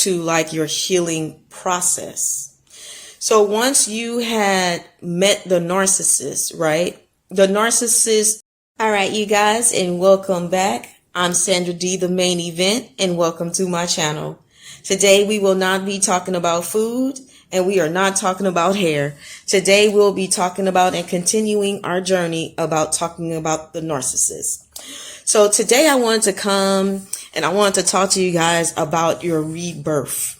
to like your healing process. So once you had met the narcissist, right? The narcissist. All right, you guys, and welcome back. I'm Sandra D, the main event, and welcome to my channel. Today we will not be talking about food, and we are not talking about hair. Today we'll be talking about and continuing our journey about talking about the narcissist. So today I wanted to come and I wanted to talk to you guys about your rebirth.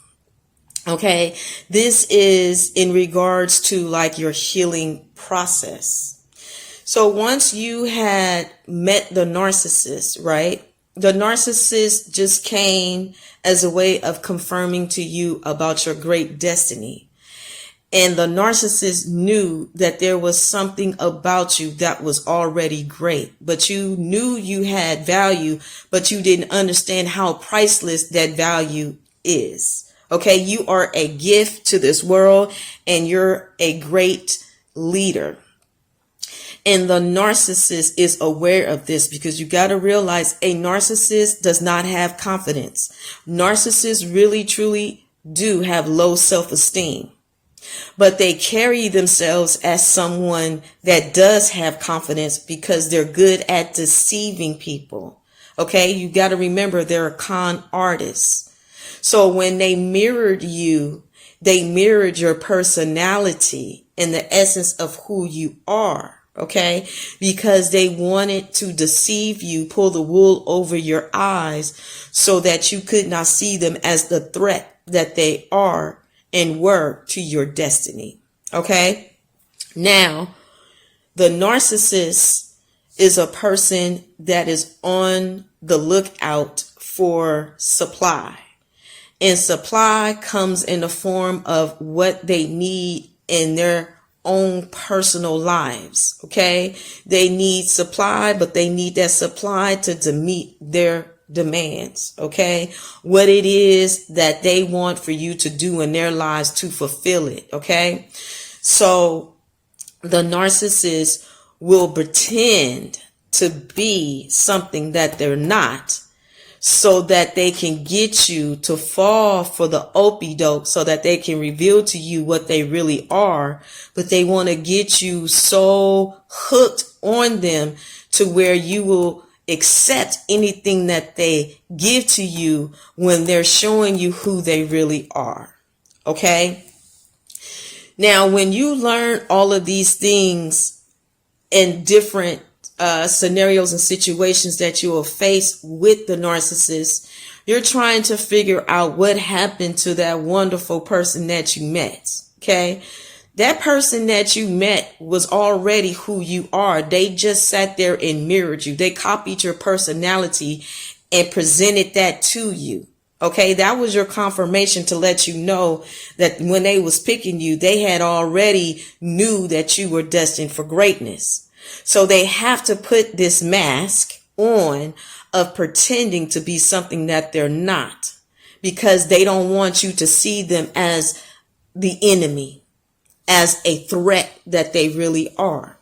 Okay, this is in regards to like your healing process. So once you had met the narcissist, right? The narcissist just came as a way of confirming to you about your great destiny. And the narcissist knew that there was something about you that was already great, but you knew you had value, but you didn't understand how priceless that value is. Okay, you are a gift to this world and you're a great leader. And the narcissist is aware of this because you got to realize a narcissist does not have confidence. Narcissists really, truly do have low self-esteem, but they carry themselves as someone that does have confidence because they're good at deceiving people. Okay, you got to remember they're con artists. So when they mirrored you, they mirrored your personality and the essence of who you are. Okay, because they wanted to deceive you, pull the wool over your eyes so that you could not see them as the threat that they are and were to your destiny. Okay, now the narcissist is a person that is on the lookout for supply, and supply comes in the form of what they need in their own personal lives. Okay, they need supply, but they need that supply to meet their demands. Okay, what it is that they want for you to do in their lives to fulfill it. Okay, so the narcissist will pretend to be something that they're not, so that they can get you to fall for the okie doke, so that they can reveal to you what they really are. But they want to get you so hooked on them to where you will accept anything that they give to you when they're showing you who they really are. Okay. Now, when you learn all of these things in different scenarios and situations that you will face with the narcissist, you're trying to figure out what happened to that wonderful person that you met. Okay. That person that you met was already who you are. They just sat there and mirrored you. They copied your personality and presented that to you. Okay. That was your confirmation to let you know that when they was picking you, they had already knew that you were destined for greatness. So they have to put this mask on of pretending to be something that they're not, because they don't want you to see them as the enemy, as a threat that they really are.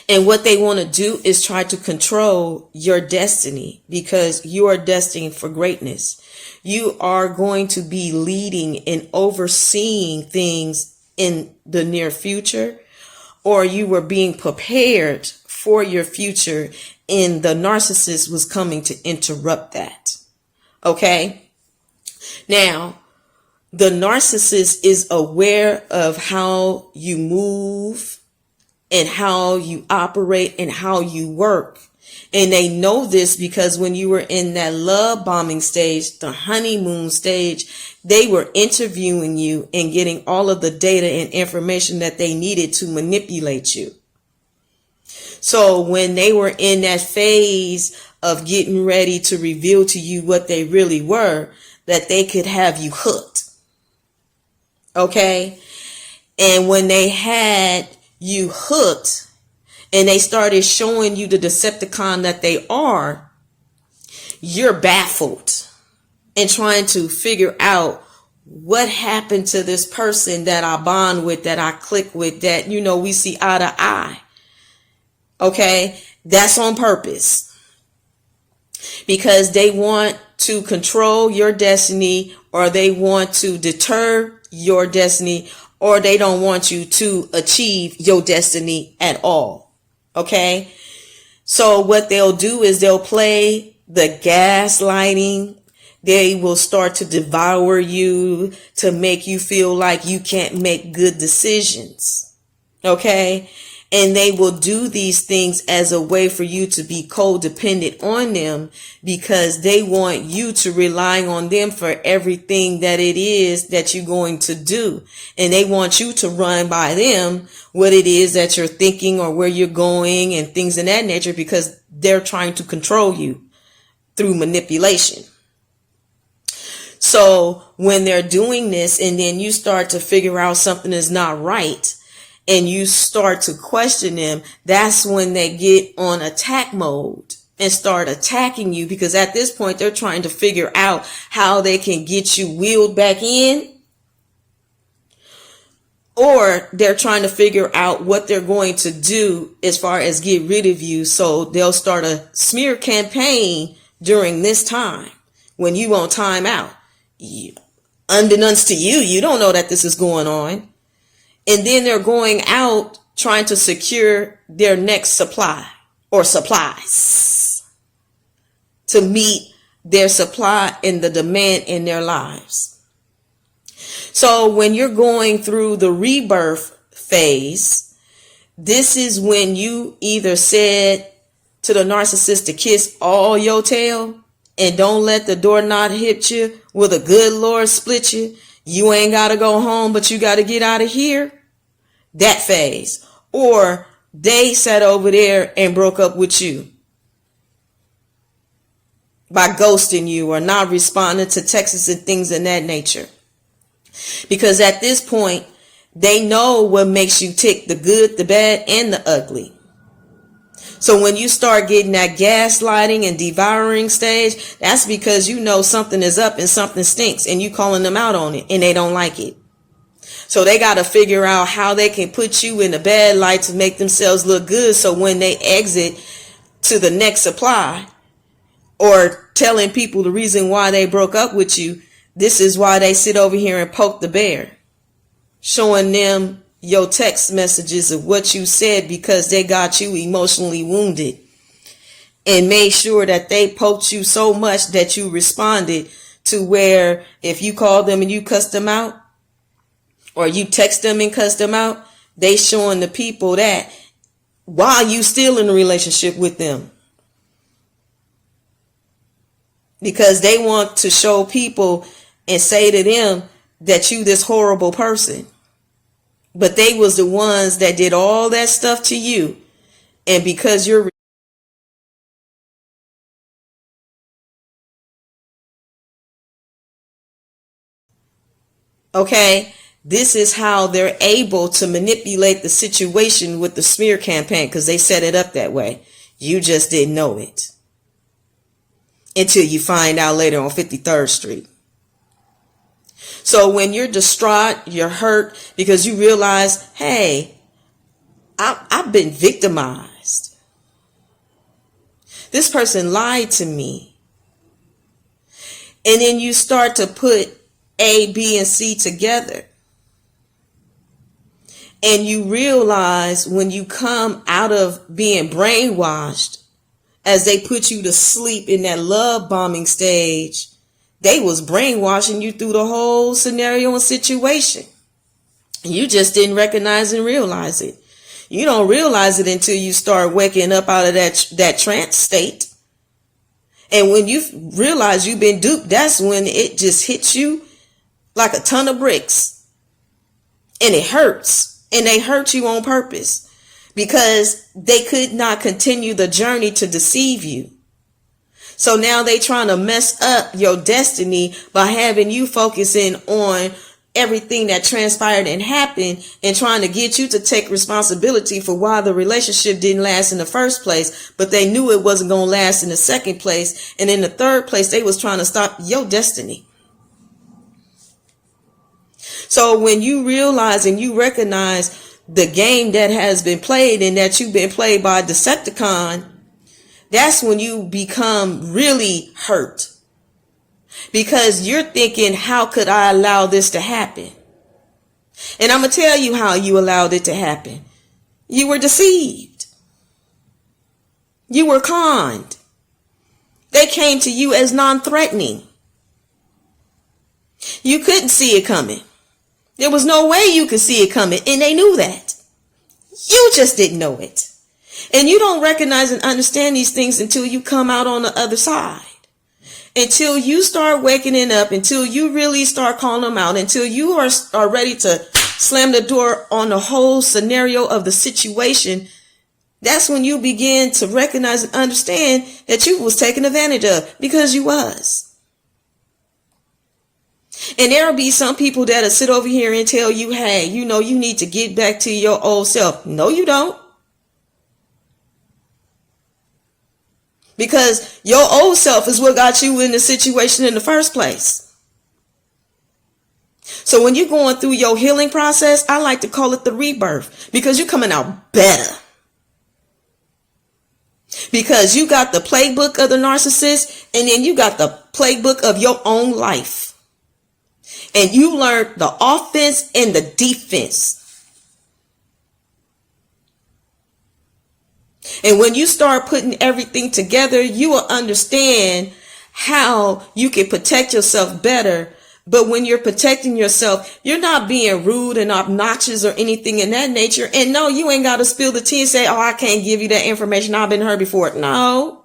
And what they want to do is try to control your destiny, because you are destined for greatness. You are going to be leading and overseeing things in the near future, or you were being prepared for your future and the narcissist was coming to interrupt that. Okay. Now, the narcissist is aware of how you move and how you operate and how you work. And they know this because when you were in that love bombing stage, the honeymoon stage, they were interviewing you and getting all of the data and information that they needed to manipulate you. So when they were in that phase of getting ready to reveal to you what they really were, that they could have you hooked. Okay. And when they had you hooked, and they started showing you the Decepticon that they are, you're baffled and trying to figure out what happened to this person that I bond with, that I click with, that, you know, we see eye to eye. Okay. That's on purpose, because they want to control your destiny, or they want to deter your destiny, or they don't want you to achieve your destiny at all. Okay? So what they'll do is they'll play the gaslighting. They will start to devour you to make you feel like you can't make good decisions. Okay? And they will do these things as a way for you to be codependent on them, because they want you to rely on them for everything that it is that you're going to do. And they want you to run by them what it is that you're thinking or where you're going and things in that nature, because they're trying to control you through manipulation. So when they're doing this and then you start to figure out something is not right, and you start to question them, that's when they get on attack mode and start attacking you, because at this point they're trying to figure out how they can get you wheeled back in, or they're trying to figure out what they're going to do as far as get rid of you. So they'll start a smear campaign during this time when you on time out. Unbeknownst to you, you don't know that this is going on. And then they're going out trying to secure their next supply or supplies to meet their supply and the demand in their lives. So when you're going through the rebirth phase, this is when you either said to the narcissist to kiss all your tail and don't let the doorknob hit you with a good Lord split you. You ain't got to go home, but you got to get out of here. That phase. Or they sat over there and broke up with you by ghosting you or not responding to texts and things in that nature. Because at this point, they know what makes you tick, the good, the bad, and the ugly. So when you start getting that gaslighting and devouring stage, that's because you know something is up and something stinks, and you calling them out on it, and they don't like it. So they got to figure out how they can put you in a bad light to make themselves look good. So when they exit to the next supply, or telling people the reason why they broke up with you, this is why they sit over here and poke the bear, showing them your text messages of what you said, because they got you emotionally wounded and made sure that they poked you so much that you responded to where if you called them and you cussed them out, or you text them and cuss them out, they showing the people that while you still in a relationship with them, because they want to show people and say to them that you this horrible person. But they was the ones that did all that stuff to you. And because you're okay, this is how they're able to manipulate the situation with the smear campaign, because they set it up that way. You just didn't know it until you find out later on 53rd Street. So when you're distraught, you're hurt because you realize, hey, I've been victimized. This person lied to me. And then you start to put A, B, and C together. And you realize when you come out of being brainwashed, as they put you to sleep in that love bombing stage, they was brainwashing you through the whole scenario and situation. You just didn't recognize and realize it. You don't realize it until you start waking up out of that trance state. And when you realize you've been duped, that's when it just hits you like a ton of bricks. And it hurts. And they hurt you on purpose, because they could not continue the journey to deceive you. So now they trying to mess up your destiny by having you focusing on everything that transpired and happened, and trying to get you to take responsibility for why the relationship didn't last in the first place. But they knew it wasn't going to last in the second place. And in the third place, they was trying to stop your destiny. So when you realize and you recognize the game that has been played and that you've been played by a Decepticon, that's when you become really hurt. because you're thinking, how could I allow this to happen? And I'm going to tell you how you allowed it to happen. You were deceived. You were conned. They came to you as non-threatening. You couldn't see it coming. There was no way you could see it coming, and they knew that. You just didn't know it. And you don't recognize and understand these things until you come out on the other side. Until you start waking it up, until you really start calling them out, until you are ready to slam the door on the whole scenario of the situation. That's when you begin to recognize and understand that you was taken advantage of, because you was. And there'll be some people that'll sit over here and tell you, hey, you need to get back to your old self. No, you don't. Because your old self is what got you in the situation in the first place. So when you're going through your healing process, I like to call it the rebirth, because you're coming out better. Because you got the playbook of the narcissist, and then you got the playbook of your own life. And you learned the offense and the defense. And when you start putting everything together, you will understand how you can protect yourself better. But when you're protecting yourself, you're not being rude and obnoxious or anything in that nature. And no, you ain't got to spill the tea and say, oh, I can't give you that information. I've been hurt before. No.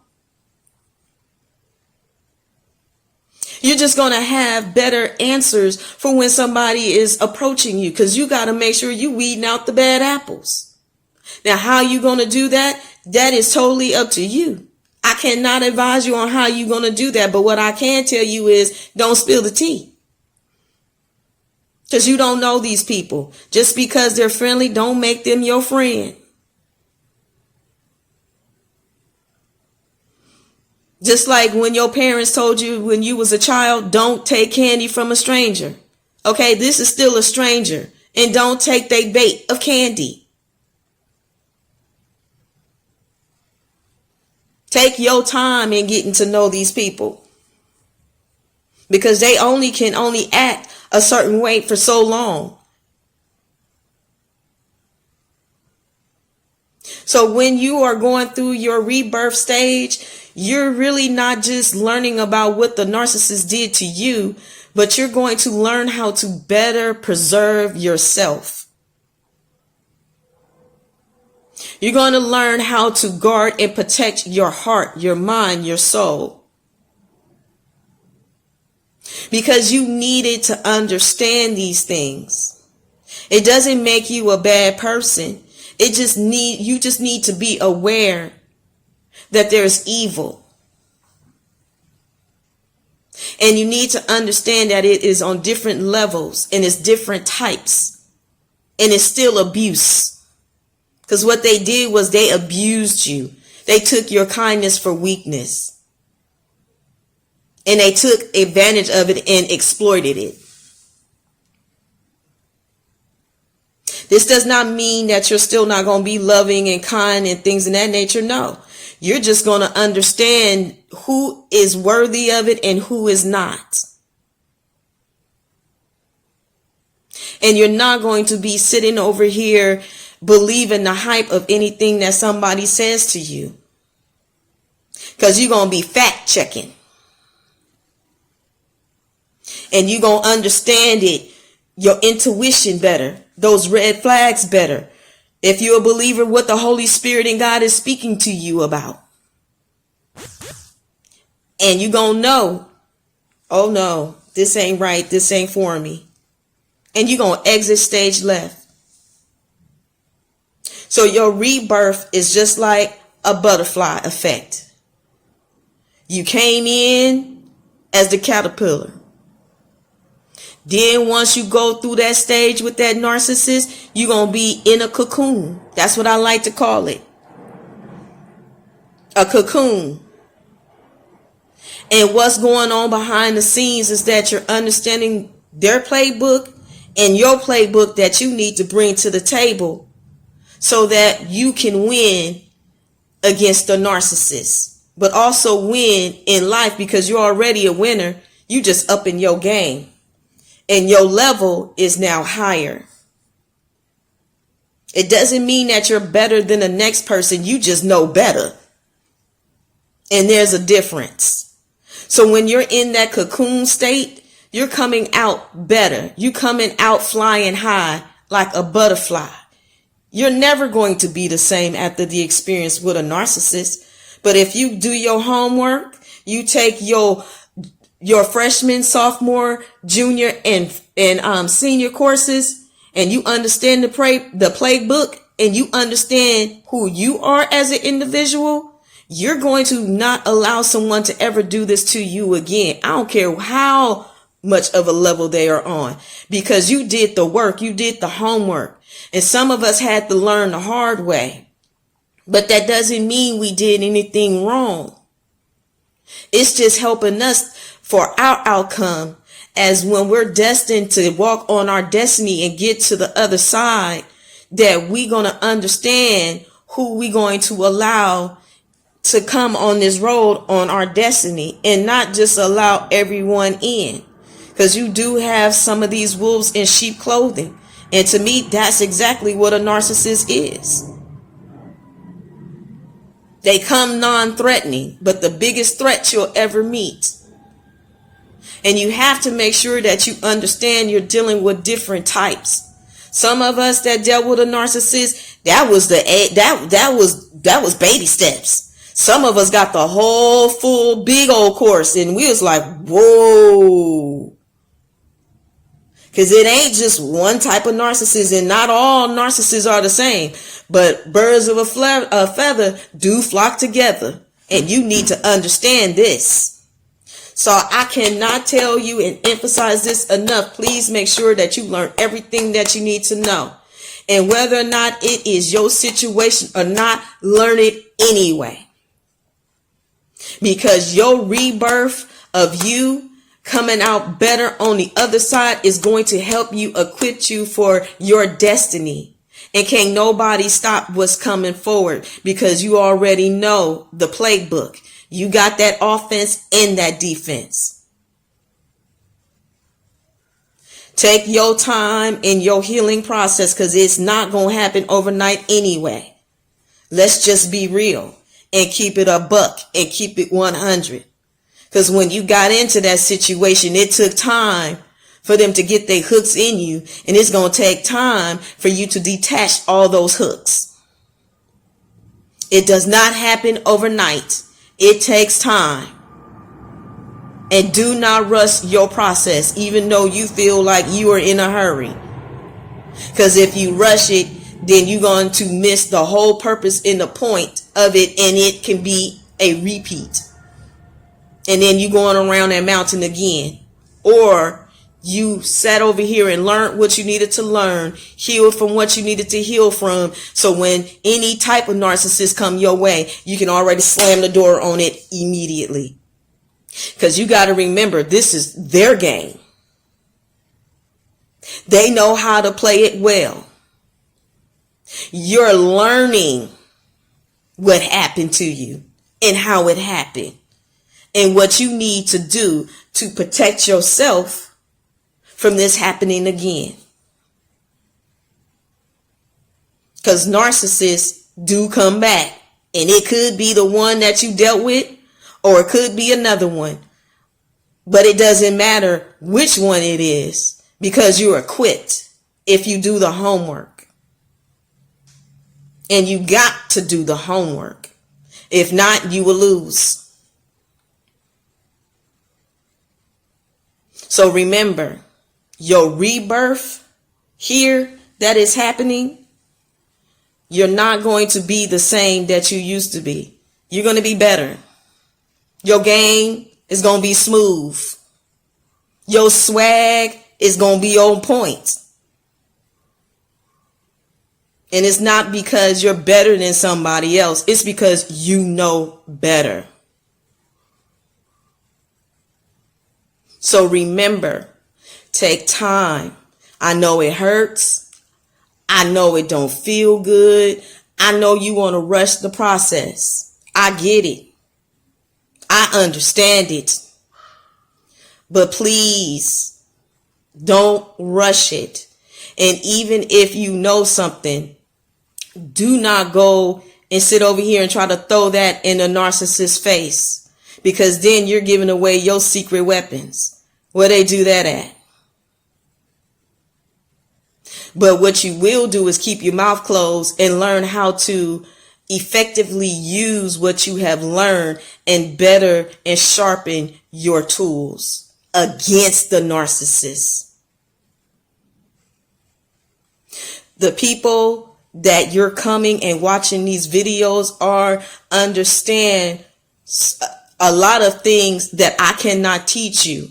You're just going to have better answers for when somebody is approaching you, because you got to make sure you weeding out the bad apples. Now, how you going to do that? That is totally up to you. I cannot advise you on how you're going to do that. But what I can tell you is don't spill the tea. Because you don't know these people. Just because they're friendly, don't make them your friend. Just like when your parents told you when you was a child, don't take candy from a stranger. Okay, this is still a stranger. And don't take their bait of candy. Take your time in getting to know these people. Because they can only act a certain way for so long. So when you are going through your rebirth stage, you're really not just learning about what the narcissist did to you, but you're going to learn how to better preserve yourself. You're going to learn how to guard and protect your heart, your mind, your soul. Because you needed to understand these things. It doesn't make you a bad person. You just need to be aware that there's evil. And you need to understand that it is on different levels and it's different types. And it's still abuse. Because what they did was they abused you. They took your kindness for weakness. And they took advantage of it and exploited it. This does not mean that you're still not going to be loving and kind and things of that nature. No. You're just going to understand who is worthy of it and who is not. And you're not going to be sitting over here believing the hype of anything that somebody says to you. Because you're going to be fact checking. And you're going to understand it, your intuition better, those red flags better. If you're a believer, what the Holy Spirit and God is speaking to you about. And you're going to know, oh no, this ain't right. This ain't for me. And you're going to exit stage left. So your rebirth is just like a butterfly effect. You came in as the caterpillar. Then once you go through that stage with that narcissist, you're going to be in a cocoon. That's what I like to call it. A cocoon. And what's going on behind the scenes is that you're understanding their playbook and your playbook that you need to bring to the table so that you can win against the narcissist, but also win in life, because you're already a winner. You just up in your game, and your level is now higher. It doesn't mean that you're better than the next person. You just know better. And there's a difference. So when you're in that cocoon state, you're coming out better. You coming out flying high like a butterfly. You're never going to be the same after the experience with a narcissist. But if you do your homework, you take your freshman, sophomore, junior, and senior courses, and you understand the playbook, and you understand who you are as an individual, you're going to not allow someone to ever do this to you again. I don't care how much of a level they are on, because you did the work, you did the homework. And some of us had to learn the hard way, but that doesn't mean we did anything wrong. It's just helping us for our outcome, as when we're destined to walk on our destiny and get to the other side, that we're going to understand who we're going to allow to come on this road on our destiny, and not just allow everyone in. Because you do have some of these wolves in sheep clothing. And to me, that's exactly what a narcissist is. They come non-threatening, but the biggest threat you'll ever meet. And you have to make sure that you understand you're dealing with different types. Some of us that dealt with a narcissist, that was baby steps. Some of us got the whole full big old course, and we was like, whoa. Because it ain't just one type of narcissist, and not all narcissists are the same. But birds of a feather do flock together, and you need to understand this. So I cannot tell you and emphasize this enough. Please make sure that you learn everything that you need to know. And whether or not it is your situation or not, learn it anyway. Because your rebirth of you coming out better on the other side is going to help you, equip you for your destiny. And can't nobody stop what's coming forward, because you already know the playbook. You got that offense and that defense. Take your time in your healing process, because it's not going to happen overnight anyway. Let's just be real and keep it a buck and keep it 100. Because when you got into that situation, it took time for them to get their hooks in you. And it's going to take time for you to detach all those hooks. It does not happen overnight. It takes time. And do not rush your process, even though you feel like you are in a hurry. Because if you rush it, then you're going to miss the whole purpose and the point of it, and it can be a repeat. And then you going around that mountain again. Or you sat over here and learned what you needed to learn, healed from what you needed to heal from. So when any type of narcissist come your way, you can already slam the door on it immediately. Because you got to remember, this is their game. They know how to play it well. You're learning what happened to you and how it happened, and what you need to do to protect yourself from this happening again. Because narcissists do come back, and it could be the one that you dealt with, or it could be another one. But it doesn't matter which one it is, because you're equipped if you do the homework. And you got to do the homework. If not, you will lose. So remember, your rebirth here that is happening, you're not going to be the same that you used to be. You're going to be better. Your game is going to be smooth. Your swag is going to be on point. And it's not because you're better than somebody else. It's because you know better. So remember, take time. I know it hurts. I know it don't feel good. I know you want to rush the process. I get it. I understand it. But please don't rush it. And even if you know something, do not go and sit over here and try to throw that in the narcissist's face, because then you're giving away your secret weapons. Where they do that at? But what you will do is keep your mouth closed and learn how to effectively use what you have learned and better and sharpen your tools against the narcissist. The people that you're coming and watching these videos are understand a lot of things that I cannot teach you,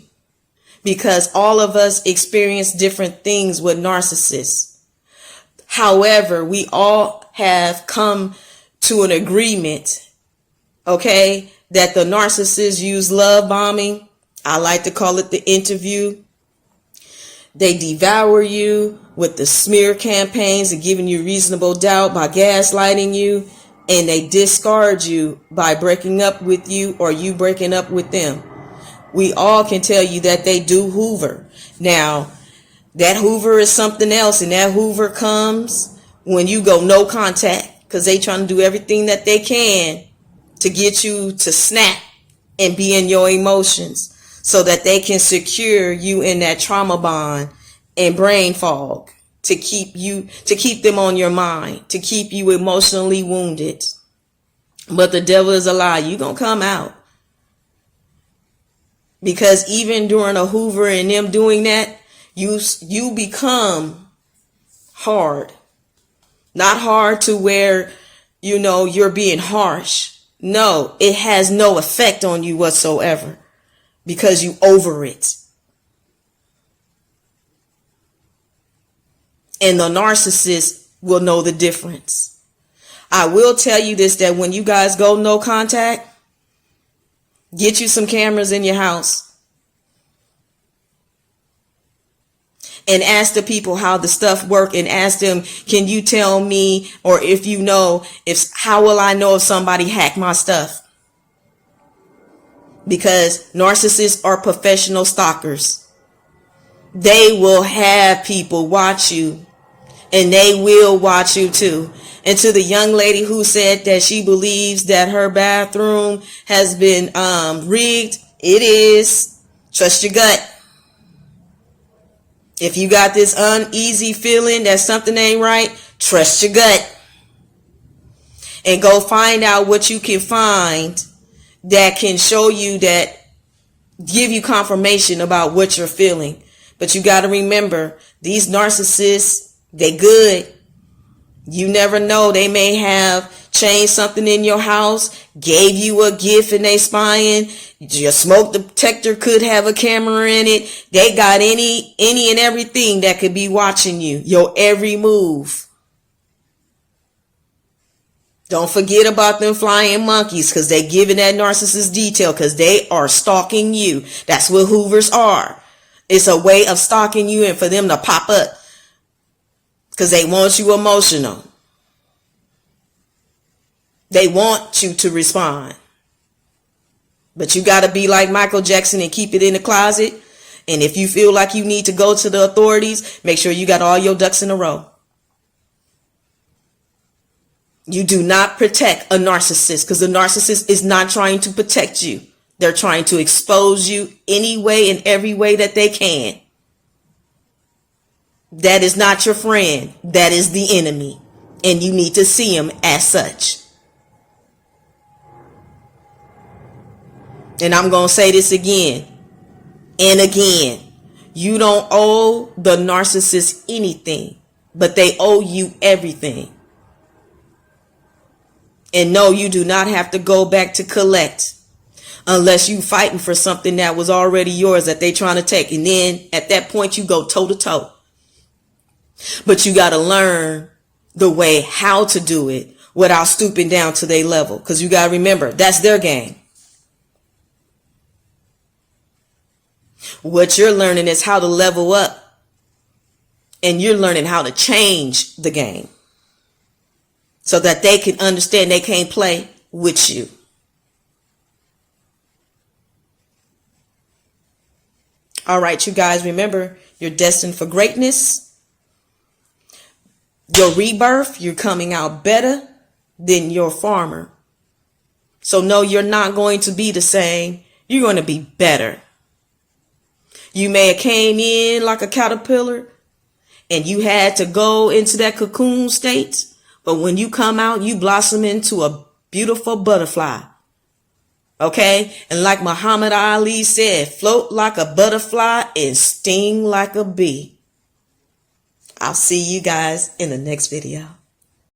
because all of us experience different things with narcissists. However, we all have come to an agreement, okay, that the narcissists use love bombing. I like to call it the interview. They devour you with the smear campaigns and giving you reasonable doubt by gaslighting you, and they discard you by breaking up with you or you breaking up with them. We all can tell you that they do hoover. Now, that hoover is something else, and that hoover comes when you go no contact, because they trying to do everything that they can to get you to snap and be in your emotions so that they can secure you in that trauma bond and brain fog to keep them on your mind, to keep you emotionally wounded. But the devil is a lie. You're going to come out. Because even during a hoover and them doing that, you become hard. Not hard to where, you're being harsh. No, it has no effect on you whatsoever because you over it. And the narcissist will know the difference. I will tell you this, that when you guys go no contact, get you some cameras in your house and ask the people how the stuff work, and ask them, can you tell me, or if you know, how will I know if somebody hacked my stuff? Because narcissists are professional stalkers. They will have people watch you, and they will watch you too. And to the young lady who said that she believes that her bathroom has been rigged, it is. Trust your gut. If you got this uneasy feeling that something ain't right, trust your gut. And go find out what you can find that can show you, that give you confirmation about what you're feeling. But you got to remember, these narcissists, they good. You never know. They may have changed something in your house, gave you a gift, and they spying. Your smoke detector could have a camera in it. They got any and everything that could be watching you, your every move. Don't forget about them flying monkeys, because they giving that narcissist detail, because they are stalking you. That's what hoovers are. It's a way of stalking you and for them to pop up, because they want you emotional. They want you to respond. But you got to be like Michael Jackson and keep it in the closet. And if you feel like you need to go to the authorities, make sure you got all your ducks in a row. You do not protect a narcissist, because the narcissist is not trying to protect you. They're trying to expose you any way and every way that they can. That is not your friend. That is the enemy. And you need to see him as such. And I'm going to say this again and again. You don't owe the narcissist anything, but they owe you everything. And no, you do not have to go back to collect unless you fighting for something that was already yours that they trying to take. And then at that point, you go toe to toe. But you got to learn the way how to do it without stooping down to their level. Because you got to remember, that's their game. What you're learning is how to level up. And you're learning how to change the game, so that they can understand they can't play with you. All right, you guys, remember, you're destined for greatness. Your rebirth, you're coming out better than your farmer. So no, you're not going to be the same. You're going to be better. You may have came in like a caterpillar and you had to go into that cocoon state. But when you come out, you blossom into a beautiful butterfly. Okay? And like Muhammad Ali said, float like a butterfly and sting like a bee. I'll see you guys in the next video.